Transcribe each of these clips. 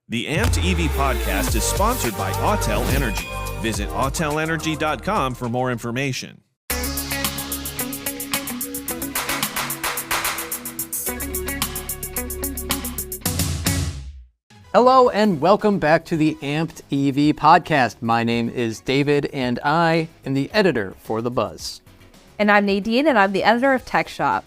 The Amped EV podcast is sponsored by Autel Energy. Visit autelenergy.com for more information. Hello and welcome back to the Amped EV podcast. My name is David and I am the editor for The Buzz. And I'm Nadine and I'm the editor of Tech Shop.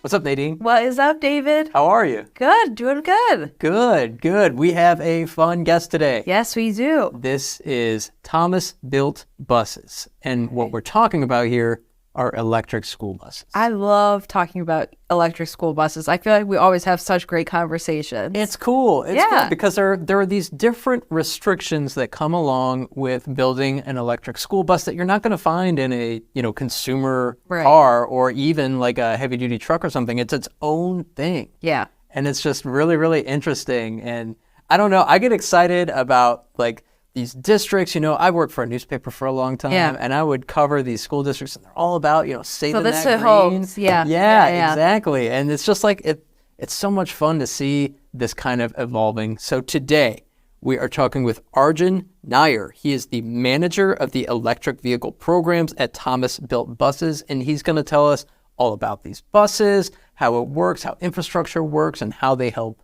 What's up, Nadine? What is up, David? How are you? Good, doing good. Good. We have a fun guest today. Yes, we do. This is Thomas Built Buses. And what we're talking about here are electric school buses. I love talking about electric school buses. I feel like we always have such great conversations. It's cool. It's Yeah. cool because there are these different restrictions that come along with building an electric school bus that you're not going to find in a, consumer Right. car or even like a heavy duty truck or something. It's its own thing. Yeah. And it's just really, really interesting. And I don't know, I get excited about like these districts. I worked for a newspaper for a long time, Yeah. and I would cover these school districts, and they're all about, saving this that hit green. homes. Yeah. Yeah. Exactly. And it's just like, it's so much fun to see this kind of evolving. So today, we are talking with Arjun Nair. He is the manager of the electric vehicle programs at Thomas Built Buses, and he's going to tell us all about these buses, how it works, how infrastructure works, and how they help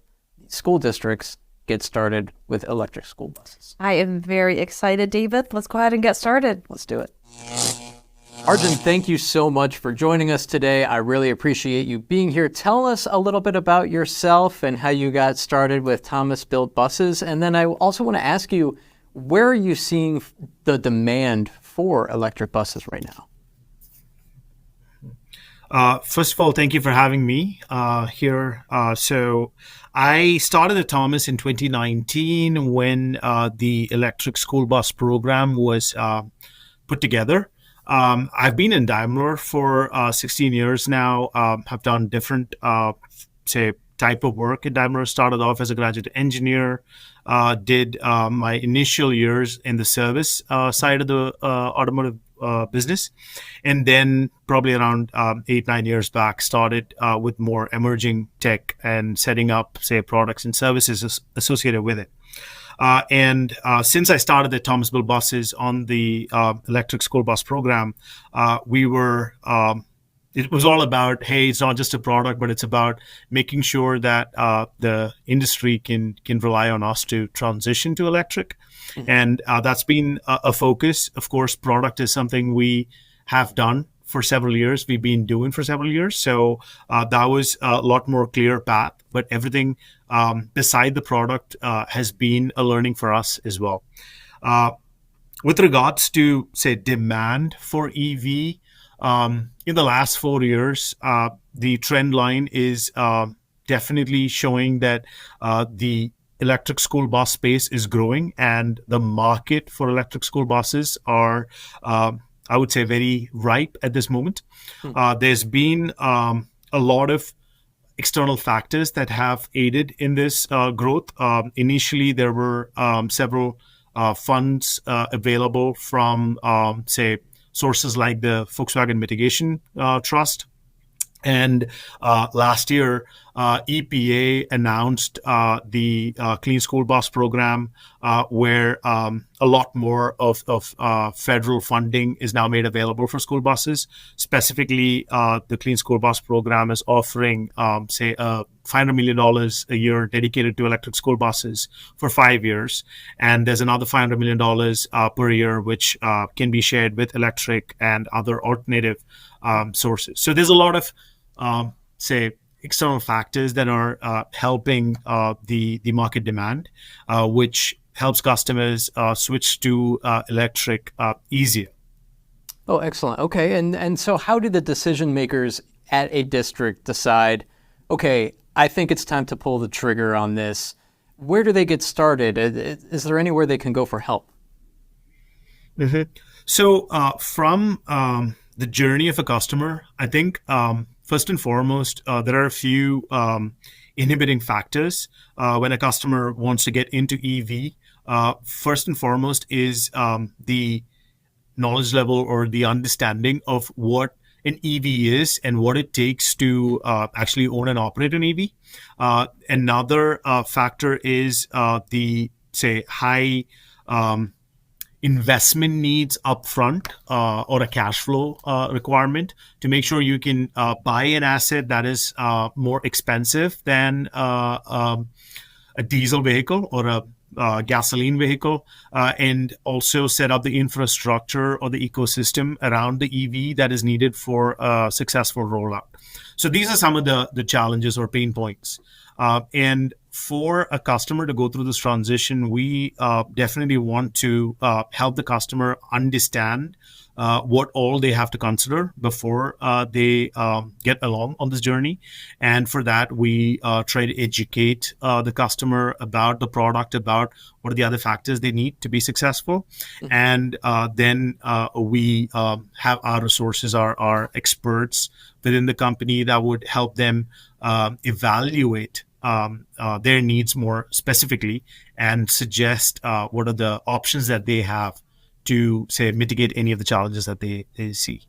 school districts get started with electric school buses. I am very excited, David. Let's go ahead and get started. Let's do it. Arjun, thank you so much for joining us today. I really appreciate you being here. Tell us a little bit about yourself and how you got started with Thomas Built Buses. And then I also want to ask you, where are you seeing the demand for electric buses right now? First of all, thank you for having me here. So I started at Thomas in 2019 when the electric school bus program was put together. I've been in Daimler for 16 years now. Have done different, type of work at Daimler. Started off as a graduate engineer. Did my initial years in the service side of the automotive business, and then probably around 8-9 years back started with more emerging tech and setting up products and services associated with it. And since I started at Thomas Built Buses on the electric school bus program, it was all about, hey, it's not just a product, but it's about making sure that the industry can rely on us to transition to electric. Mm-hmm. And that's been a focus. Of course, product is something we have done for several years. We've been doing for several years. So that was a lot more clear path. But everything beside the product has been a learning for us as well. With regards to, demand for EV, in the last 4 years, the trend line is definitely showing that the electric school bus space is growing, and the market for electric school buses are, I would say, very ripe at this moment. There's been a lot of external factors that have aided in this growth. Initially, there were several funds available from, sources like the Volkswagen Mitigation Trust. And last year, EPA announced the Clean School Bus Program, where a lot more of federal funding is now made available for school buses. Specifically, the Clean School Bus Program is offering, $500 million a year dedicated to electric school buses for 5 years. And there's another $500 million per year, which can be shared with electric and other alternative sources. So there's a lot of external factors that are helping the market demand, which helps customers switch to electric easier. Oh, excellent. Okay. And so how do the decision makers at a district decide, okay, I think it's time to pull the trigger on this? Where do they get started? Is there anywhere they can go for help? Mm-hmm. So from the journey of a customer, I think first and foremost, there are a few inhibiting factors when a customer wants to get into EV. First and foremost is the knowledge level or the understanding of what an EV is and what it takes to actually own and operate an EV. Another factor is the, say, high investment needs upfront or a cash flow requirement to make sure you can buy an asset that is more expensive than a diesel vehicle or a gasoline vehicle, and also set up the infrastructure or the ecosystem around the EV that is needed for a successful rollout. So these are some of the challenges or pain points. And for a customer to go through this transition, we definitely want to help the customer understand what all they have to consider before they get along on this journey. And for that, we try to educate the customer about the product, about what are the other factors they need to be successful. And then we have our resources, our experts within the company that would help them evaluate their needs more specifically and suggest what are the options that they have to, say, mitigate any of the challenges that they see.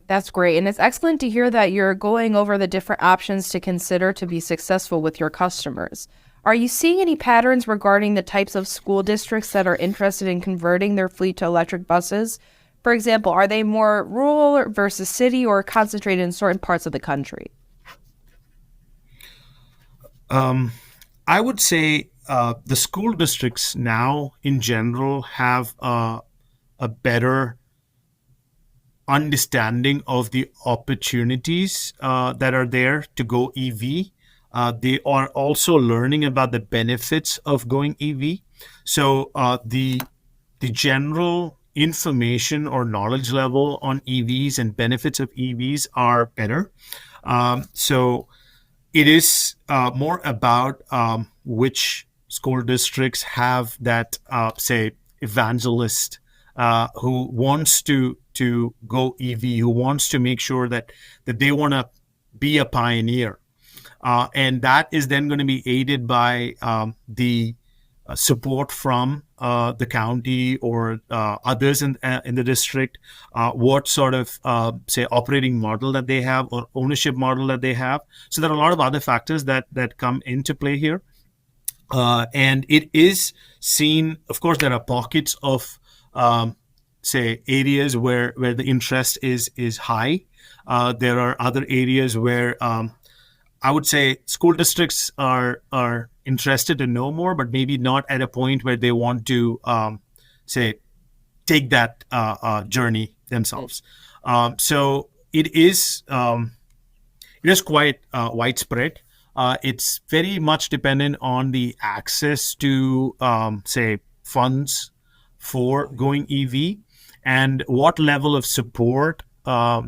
That's great. And it's excellent to hear that you're going over the different options to consider to be successful with your customers. Are you seeing any patterns regarding the types of school districts that are interested in converting their fleet to electric buses? For example, are they more rural versus city or concentrated in certain parts of the country? I would say the school districts now, in general, have a better understanding of the opportunities that are there to go EV. They are also learning about the benefits of going EV. So the general information or knowledge level on EVs and benefits of EVs are better. So it is more about which school districts have that, say, evangelist who wants to go EV, who wants to make sure that they want to be a pioneer. And that is then going to be aided by the support from the county or others in the district, what sort of, say, operating model that they have or ownership model that they have. So there are a lot of other factors that come into play here. And it is seen, of course, there are pockets of, say, areas where the interest is high. There are other areas where I would say school districts are interested to know more, but maybe not at a point where they want to, say, take that journey themselves. So it is quite widespread. It's very much dependent on the access to, say, funds for going EV and what level of support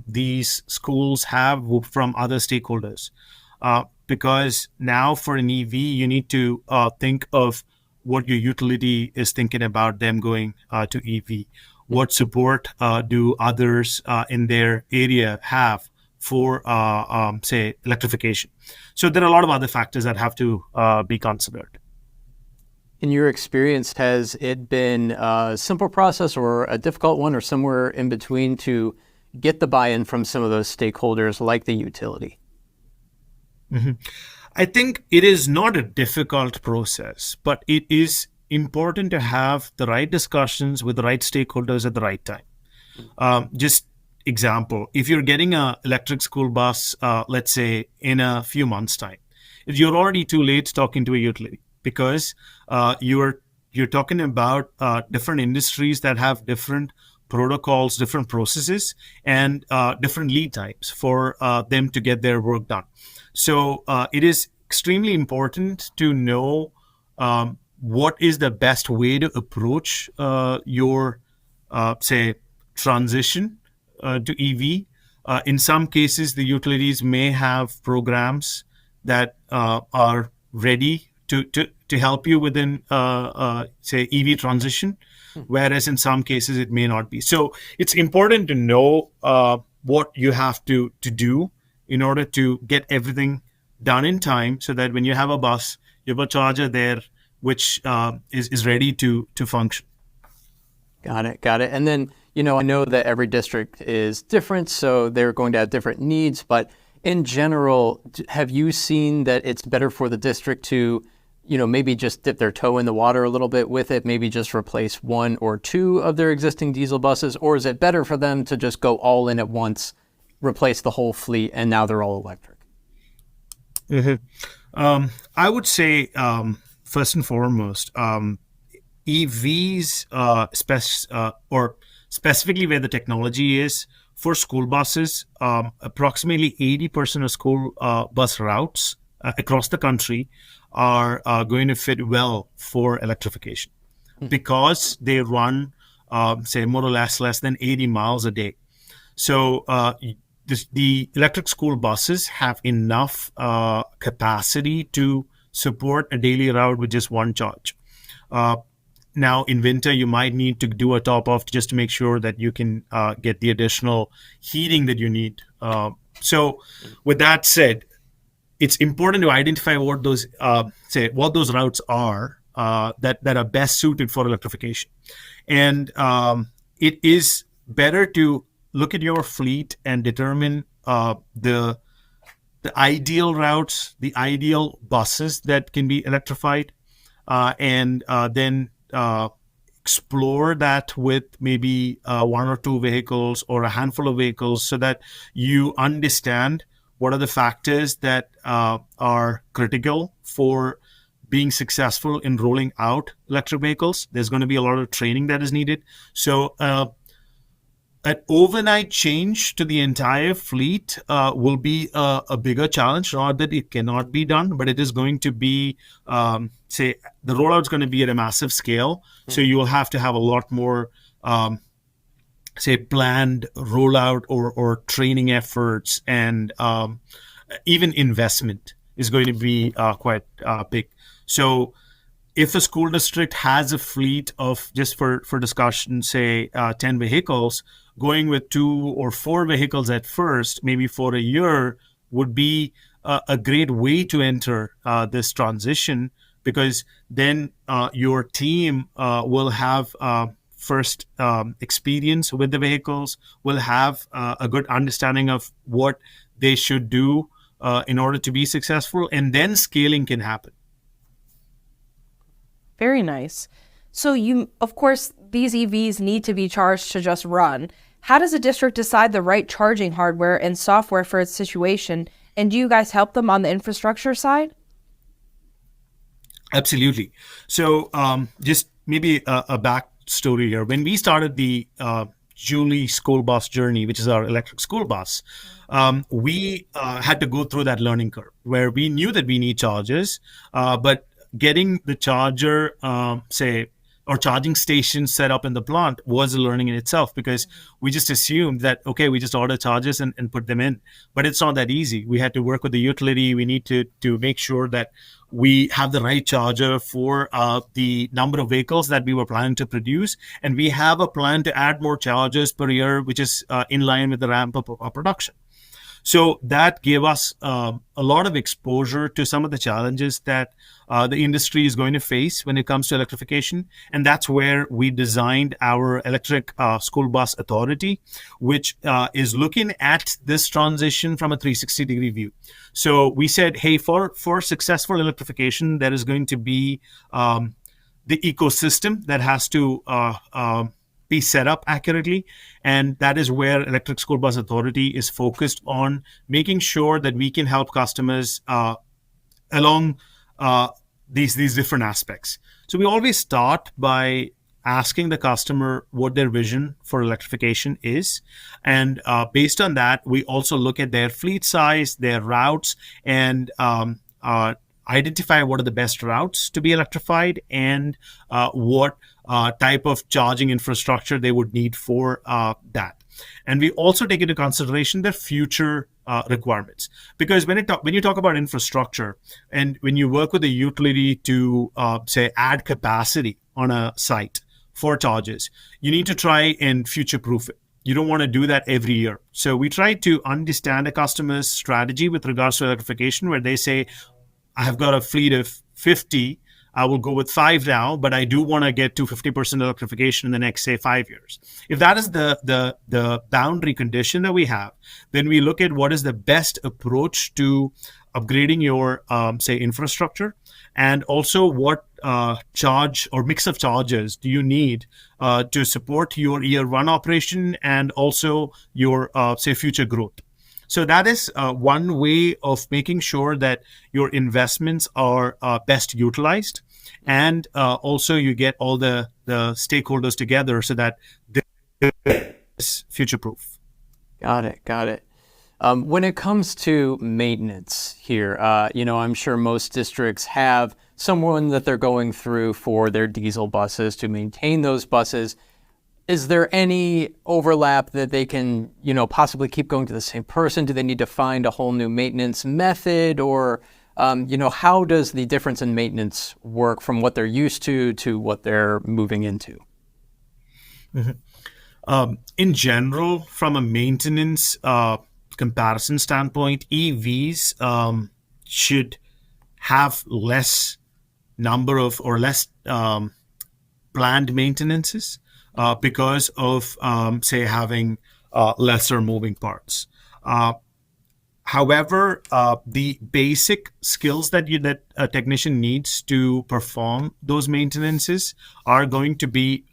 these schools have from other stakeholders. Because now for an EV, you need to think of what your utility is thinking about them going to EV. What support do others in their area have for, say, electrification? So there are a lot of other factors that have to be considered. In your experience, has it been a simple process or a difficult one or somewhere in between to get the buy-in from some of those stakeholders like the utility? Mm-hmm. I think it is not a difficult process, but it is important to have the right discussions with the right stakeholders at the right time. Just example, if you're getting an electric school bus, let's say in a few months' time, you're already too late talking to a utility because you're talking about different industries that have different protocols, different processes, and different lead times for them to get their work done. So it is extremely important to know what is the best way to approach your, say, transition to EV. In some cases, the utilities may have programs that are ready to help you within, say, EV transition, whereas in some cases it may not be. So it's important to know what you have to do in order to get everything done in time so that when you have a bus, you have a charger there which is ready to function. Got it. And then I know that every district is different, so they're going to have different needs, but in general, have you seen that it's better for the district to, maybe just dip their toe in the water a little bit with it, maybe just replace one or two of their existing diesel buses, or is it better for them to just go all in at once, replace the whole fleet, and now they're all electric? I would say, first and foremost, EVs, or specifically where the technology is for school buses, approximately 80% of school bus routes across the country are going to fit well for electrification because they run, say, more or less than 80 miles a day. So the electric school buses have enough capacity to support a daily route with just one charge. Now, in winter, you might need to do a top-off just to make sure that you can get the additional heating that you need. So with that said, it's important to identify what those routes are that are best suited for electrification. And it is better to look at your fleet and determine the ideal routes, the ideal buses that can be electrified, and then explore that with maybe one or two vehicles or a handful of vehicles so that you understand what are the factors that are critical for being successful in rolling out electric vehicles. There's going to be a lot of training that is needed. So an overnight change to the entire fleet will be a bigger challenge. Not that it cannot be done, but it is going to be, the rollout is going to be at a massive scale. So you will have to have a lot more, planned rollout or training efforts, and even investment is going to be quite big. So if a school district has a fleet of, just for discussion, say 10 vehicles, going with 2 or 4 vehicles at first, maybe for a year, would be a great way to enter this transition, because then your team will have first experience with the vehicles, will have a good understanding of what they should do in order to be successful, and then scaling can happen. Very nice. So of course, these EVs need to be charged to just run. How does a district decide the right charging hardware and software for its situation? And do you guys help them on the infrastructure side? Absolutely. So just maybe a backstory here. When we started the Julie school bus journey, which is our electric school bus, we had to go through that learning curve where we knew that we need chargers, but getting the charger, or charging station set up in the plant was a learning in itself, because we just assumed that, okay, we just order chargers and put them in. But it's not that easy. We had to work with the utility. We need to make sure that we have the right charger for the number of vehicles that we were planning to produce. And we have a plan to add more chargers per year, which is in line with the ramp up of our production. So that gave us a lot of exposure to some of the challenges that the industry is going to face when it comes to electrification. And that's where we designed our electric school bus authority, which is looking at this transition from a 360-degree view. So we said, hey, for successful electrification, there is going to be the ecosystem that has to be set up accurately. And that is where Electric School Bus Authority is focused on making sure that we can help customers along these different aspects. So we always start by asking the customer what their vision for electrification is. And based on that, we also look at their fleet size, their routes, and identify what are the best routes to be electrified, and what type of charging infrastructure they would need for that. And we also take into consideration their future requirements, because when you talk about infrastructure, and when you work with a utility to add capacity on a site for charges, you need to try and future-proof it. You don't want to do that every year. So we try to understand a customer's strategy with regards to electrification, where they say, I have got a fleet of 50 I will go with 5 now, but I do want to get to 50% electrification in the next, say, 5 years. If that is the boundary condition that we have, then we look at what is the best approach to upgrading your, say, infrastructure, and also what charge or mix of charges do you need to support your year one operation and also your, say, future growth. So that is one way of making sure that your investments are best utilized, and also you get all the stakeholders together so that this future-proof. Got it. When it comes to maintenance here, I'm sure most districts have someone that they're going through for their diesel buses to maintain those buses. Is there any overlap that they can, possibly keep going to the same person? Do they need to find a whole new maintenance method? Or, how does the difference in maintenance work from what they're used to what they're moving into? Mm-hmm. In general, from a maintenance comparison standpoint, EVs should have less number of or less planned maintenances because of, say, having lesser moving parts. However, the basic skills that a technician needs to perform those maintenances are going to be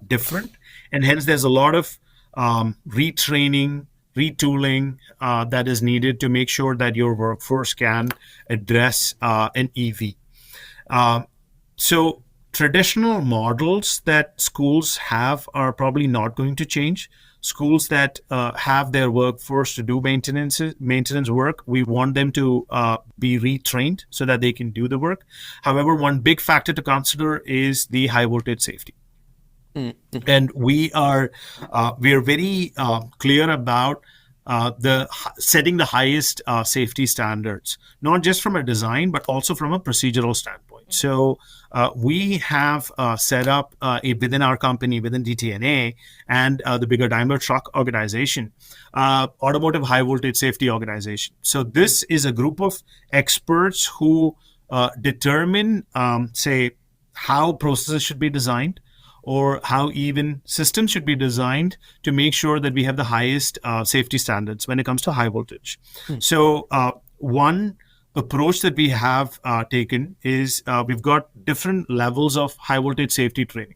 different, and hence there's a lot of retraining, retooling that is needed to make sure that your workforce can address an EV. So traditional models that schools have are probably not going to change. Schools that have their workforce to do maintenance work, we want them to be retrained so that they can do the work. However, one big factor to consider is the high voltage safety. Mm-hmm. And we are very clear about setting the highest safety standards, not just from a design, but also from a procedural standpoint. So we have set up within our company, within DTNA and the bigger Daimler Truck organization, automotive high voltage safety organization. So this is a group of experts who determine, say, how processes should be designed, or how even systems should be designed to make sure that we have the highest safety standards when it comes to high voltage. So one approach that we have taken is we've got different levels of high voltage safety training,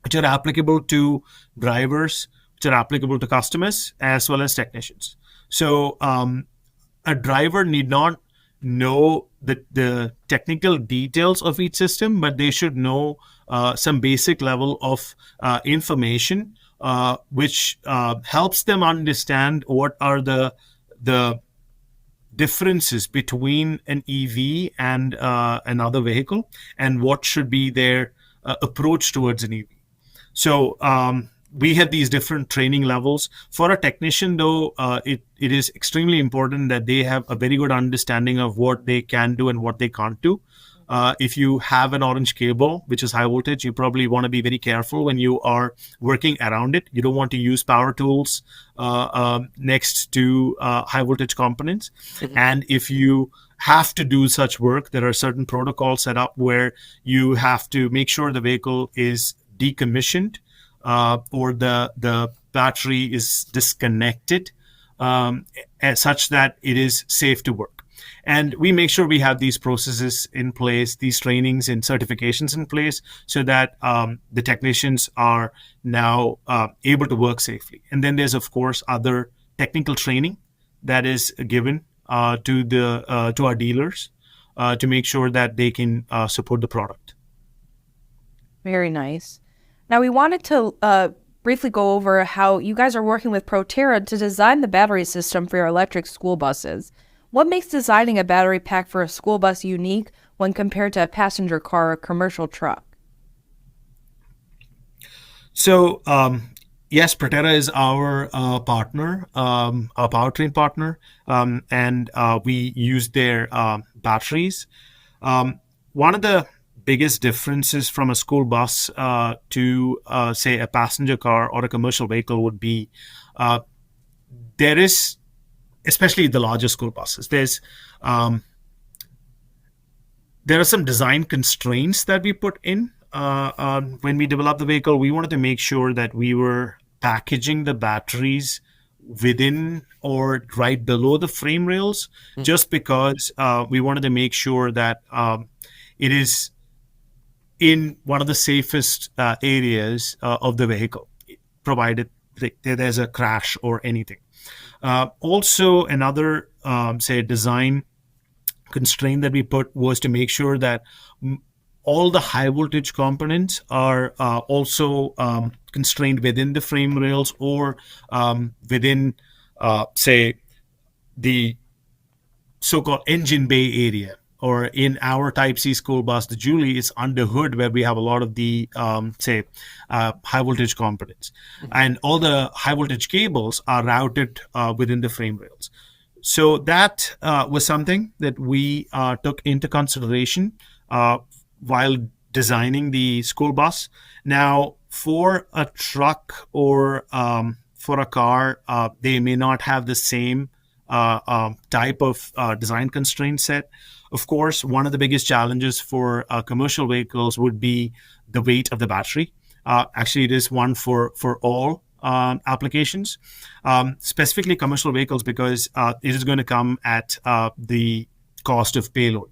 which are applicable to drivers, which are applicable to customers, as well as technicians. So a driver need not know the technical details of each system, but they should know some basic level of information, which helps them understand what are the differences between an EV and another vehicle, and what should be their approach towards an EV. So we have these different training levels. For a technician, though, it is extremely important that they have a very good understanding of what they can do and what they can't do. If you have an orange cable, which is high voltage, you probably want to be very careful when you are working around it. You don't want to use power tools next to high voltage components. Mm-hmm. And if you have to do such work, there are certain protocols set up where you have to make sure the vehicle is decommissioned or the battery is disconnected such that it is safe to work. And we make sure we have these processes in place, these trainings and certifications in place, so that the technicians are now able to work safely. And then there's, of course, other technical training that is given to our dealers to make sure that they can support the product. Very nice. Now, we wanted to briefly go over how you guys are working with Proterra to design the battery system for your electric school buses. What makes designing a battery pack for a school bus unique when compared to a passenger car or commercial truck? So, yes, Proterra is our partner, our powertrain partner, and we use their batteries. One of the biggest differences from a school bus to, say, a passenger car or a commercial vehicle would be there is, especially the larger school buses, there's there are some design constraints that we put in when we developed the vehicle. We wanted to make sure that we were packaging the batteries within or right below the frame rails, just because we wanted to make sure that it is in one of the safest areas of the vehicle, provided there's a crash or anything. Also, another, say, design constraint that we put was to make sure that all the high voltage components are also constrained within the frame rails or within, say, the so-called engine bay area. Or in our Type C school bus, the Julie is under hood, where we have a lot of the, high voltage components. And all the high voltage cables are routed within the frame rails. So that was something that we took into consideration while designing the school bus. Now, for a truck or for a car, they may not have the same type of design constraint set. Of course, one of the biggest challenges for commercial vehicles would be the weight of the battery. Actually, it is one for all applications, specifically commercial vehicles, because it is going to come at the cost of payload.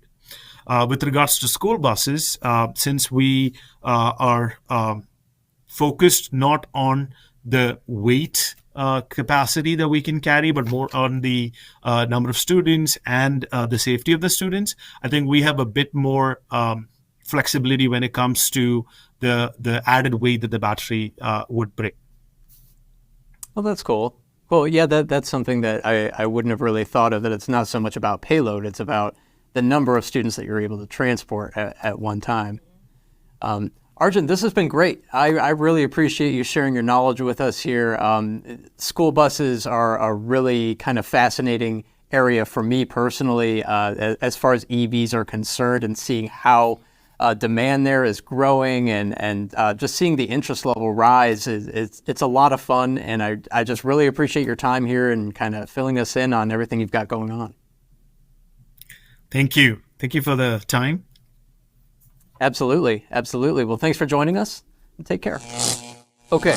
With regards to school buses, since we are focused not on the weight capacity that we can carry, but more on the number of students and the safety of the students, I think we have a bit more flexibility when it comes to the added weight that the battery would bring. Well, that's cool. Well, yeah, that's something that I wouldn't have really thought of, that it's not so much about payload, it's about the number of students that you're able to transport at one time. Arjun, this has been great. I really appreciate you sharing your knowledge with us here. School buses are a really kind of fascinating area for me personally, as far as EVs are concerned, and seeing how demand there is growing and just seeing the interest level rise. It's a lot of fun, and I just really appreciate your time here and kind of filling us in on everything you've got going on. Thank you. Thank you for the time. Absolutely. Absolutely. Well, thanks for joining us, and take care. Okay,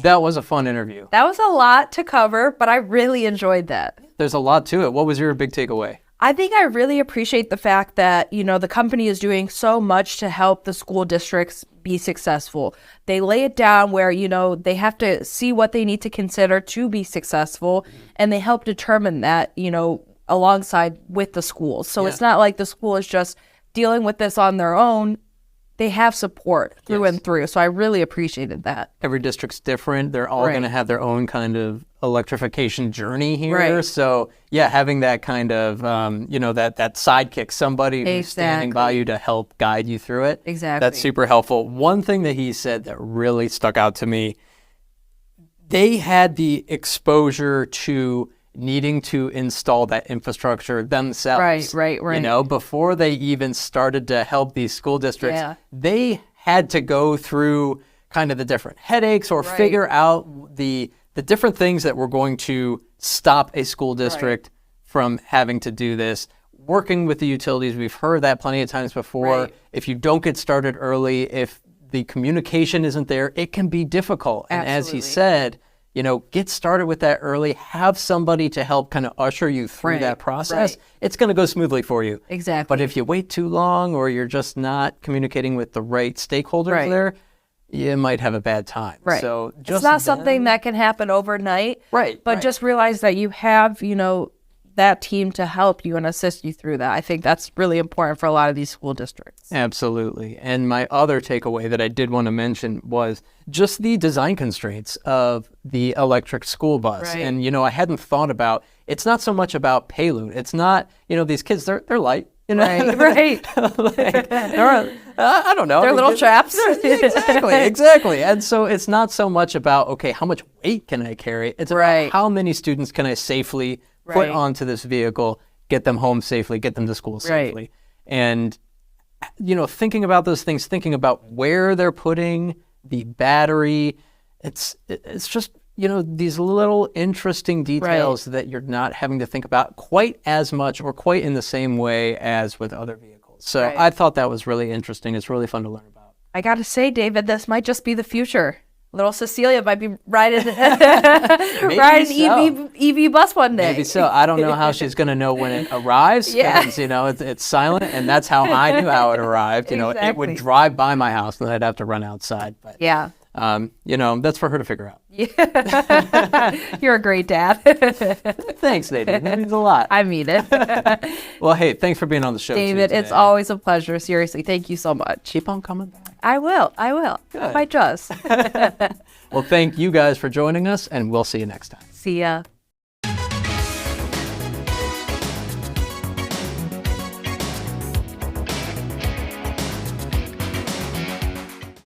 that was a fun interview. That was a lot to cover, but I really enjoyed that. There's a lot to it. What was your big takeaway? I think I really appreciate the fact that, the company is doing so much to help the school districts be successful. They lay it down where, they have to see what they need to consider to be successful, and they help determine that, alongside with the schools. So It's not like the school is just dealing with this on their own. They have support through and through. So I really appreciated that. Every district's different. They're all going to have their own kind of electrification journey here. Right. So having that kind of, that sidekick, somebody who's standing by you to help guide you through it. Exactly. That's super helpful. One thing that he said that really stuck out to me, they had the exposure to needing to install that infrastructure themselves. Right. Before they even started to help these school districts, they had to go through kind of the different headaches or figure out the different things that were going to stop a school district from having to do this. Working with the utilities, we've heard that plenty of times before. If you don't get started early, if the communication isn't there, it can be difficult. And as he said, get started with that early, have somebody to help kind of usher you through that process. It's going to go smoothly for you. Exactly. But if you wait too long or you're just not communicating with the right stakeholders there, you might have a bad time. So it's not something that can happen overnight. But just realize that you have, that team to help you and assist you through that. I think that's really important for a lot of these school districts. Absolutely. And my other takeaway that I did want to mention was just the design constraints of the electric school bus. And, I hadn't thought about, it's not so much about payload. It's not, these kids, they're light. Right. I don't know. They're little chaps. Exactly. And so it's not so much about, okay, how much weight can I carry? It's about how many students can I safely put onto this vehicle, get them home safely, get them to school safely. And, thinking about those things, thinking about where they're putting the battery, it's just, these little interesting details that you're not having to think about quite as much or quite in the same way as with other vehicles. vehicles. So Right. I thought that was really interesting. It's really fun to learn about. I got to say, David, this might just be the future. Little Cecilia might be riding riding EV bus one day. Maybe so. I don't know how she's going to know when it arrives. Yeah. Because, it's silent, and that's how I knew how it arrived. It would Exactly. drive by my house, and then I'd have to run outside. But, Yeah. that's for her to figure out. You're a great dad. Thanks, Nadine. That means a lot. I mean it. Well, hey, thanks for being on the show, David, today. it's always a pleasure. Seriously, thank you so much. Keep on coming back. I will. Good. Might just. Well, thank you guys for joining us, and we'll see you next time. See ya.